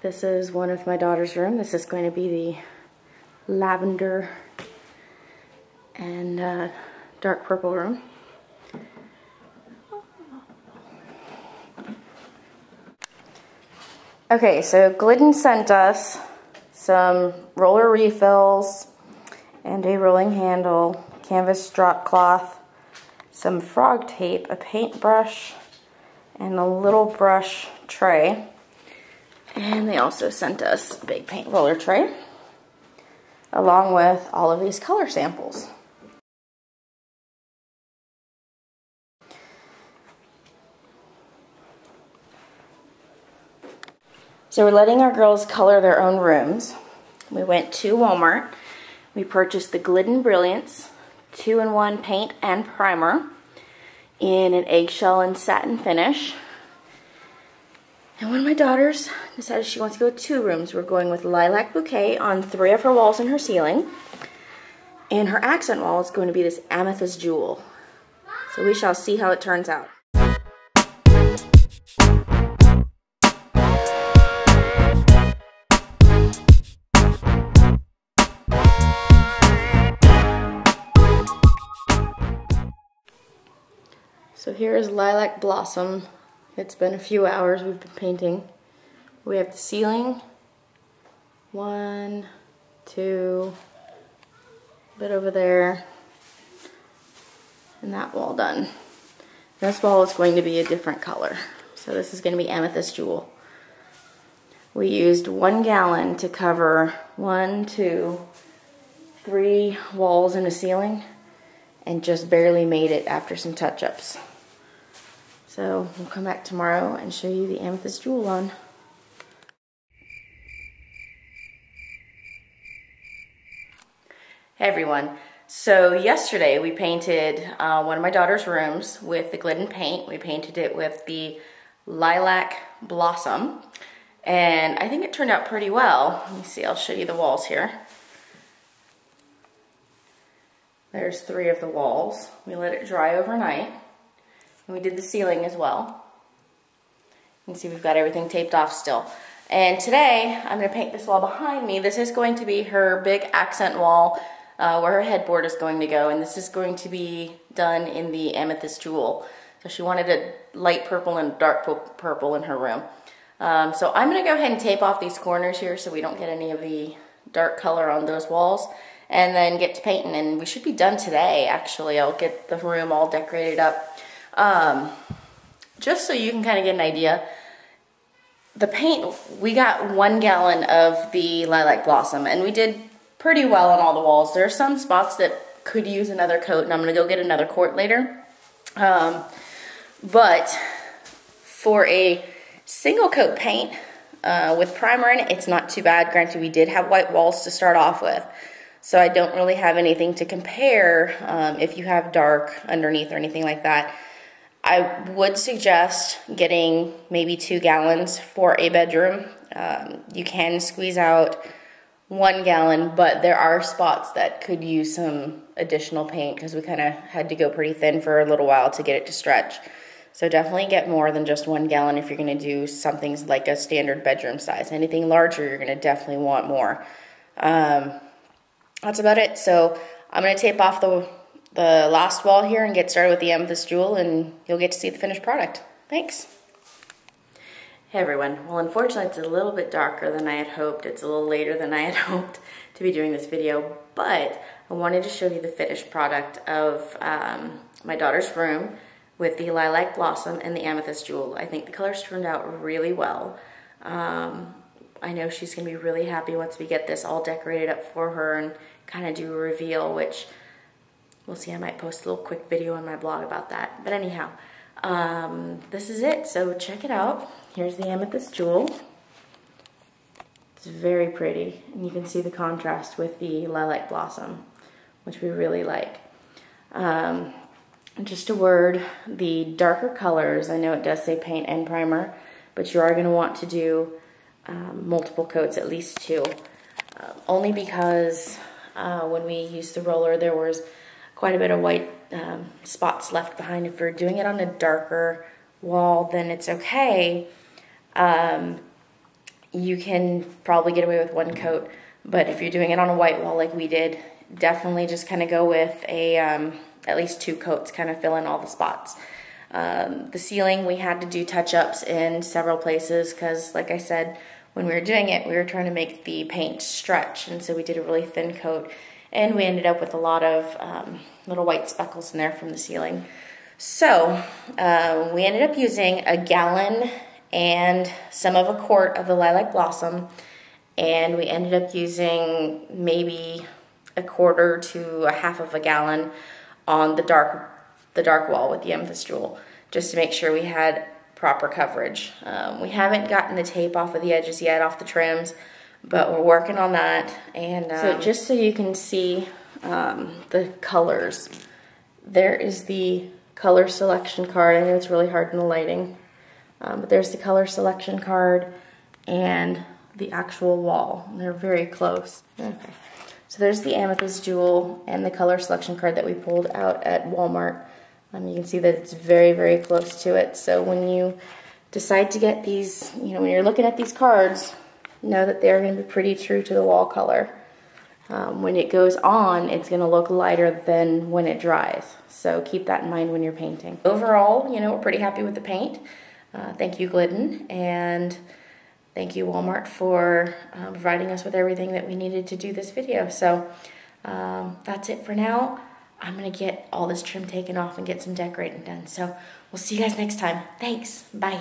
This is one of my daughter's room. This is going to be the lavender and dark purple room. Okay, so Glidden sent us some roller refills and a rolling handle, canvas drop cloth, some frog tape, a paintbrush, and a little brush tray. And they also sent us a big paint roller tray, along with all of these color samples. So we're letting our girls color their own rooms. We went to Walmart. We purchased the Glidden Brilliance 2-in-1 paint and primer in an eggshell and satin finish. And one of my daughters decided she wants to go with 2 rooms. We're going with lilac bouquet on 3 of her walls in her ceiling. And her accent wall is going to be this amethyst jewel. So we shall see how it turns out. So here is Lilac Blossom. It's been a few hours we've been painting. We have the ceiling, 1, 2, a bit over there, and that wall done. This wall is going to be a different color. So this is going to be amethyst jewel. We used 1 gallon to cover 1, 2, 3 walls in a ceiling, and just barely made it after some touch-ups. So we'll come back tomorrow and show you the amethyst jewel on. Hey everyone, so yesterday we painted one of my daughter's rooms with the Glidden paint. We painted it with the Lilac Blossom, and I think it turned out pretty well. Let me see, I'll show you the walls here. There's 3 of the walls. We let it dry overnight. And we did the ceiling as well. You can see we've got everything taped off still. And today, I'm going to paint this wall behind me. This is going to be her big accent wall where her headboard is going to go. And this is going to be done in the amethyst jewel. So she wanted a light purple and dark purple in her room. So I'm going to go ahead and tape off these corners here so we don't get any of the dark color on those walls. And then get to painting. And we should be done today, actually. I'll get the room all decorated up. Just so you can kind of get an idea, the paint, we got 1 gallon of the Lilac Blossom, and we did pretty well on all the walls. There are some spots that could use another coat, and I'm going to go get another quart later. But for a single coat paint with primer in it, it's not too bad. Granted, we did have white walls to start off with, so I don't really have anything to compare if you have dark underneath or anything like that. I would suggest getting maybe 2 gallons for a bedroom. You can squeeze out 1 gallon, but there are spots that could use some additional paint because we kind of had to go pretty thin for a little while to get it to stretch. So definitely get more than just 1 gallon if you're going to do something like a standard bedroom size. Anything larger, you're going to definitely want more. That's about it. So I'm going to tape off the last wall here and get started with the amethyst jewel, and you'll get to see the finished product. Thanks. Hey everyone. Well, unfortunately it's a little bit darker than I had hoped. It's a little later than I had hoped to be doing this video, but I wanted to show you the finished product of my daughter's room with the Lilac Blossom and the amethyst jewel. I think the colors turned out really well. I know she's going to be really happy once we get this all decorated up for her and kind of do a reveal, which we'll see. I might post a little quick video on my blog about that. But anyhow, this is it. So check it out. Here's the amethyst jewel. It's very pretty, and you can see the contrast with the lilac blossom, which we really like. Just a word, the darker colors, I know it does say paint and primer, but you are going to want to do multiple coats, at least 2. Only because when we used the roller, there was quite a bit of white spots left behind. If you're doing it on a darker wall, then it's okay. You can probably get away with 1 coat, but if you're doing it on a white wall like we did, definitely just kind of go with a at least 2 coats, kind of fill in all the spots. The ceiling, we had to do touch-ups in several places because, like I said, when we were doing it, we were trying to make the paint stretch, and so we did a really thin coat, and we ended up with a lot of little white speckles in there from the ceiling. So we ended up using a gallon and some of a quart of the lilac blossom, and we ended up using maybe a quarter to a half of a gallon on the dark wall with the amethyst jewel, just to make sure we had proper coverage. We haven't gotten the tape off of the edges yet, off the trims, but we're working on that. And so just so you can see the colors, there is the color selection card. I know it's really hard in the lighting, but there's the color selection card and the actual wall. They're very close. Okay. So there's the amethyst jewel and the color selection card that we pulled out at Walmart. You can see that it's very, very close to it. So when you decide to get these, when you're looking at these cards, know that they're going to be pretty true to the wall color. When it goes on, it's going to look lighter than when it dries. So keep that in mind when you're painting. Overall, we're pretty happy with the paint. Thank you, Glidden, and thank you, Walmart, for providing us with everything that we needed to do this video. So that's it for now. I'm going to get all this trim taken off and get some decorating done. So we'll see you guys next time. Thanks. Bye.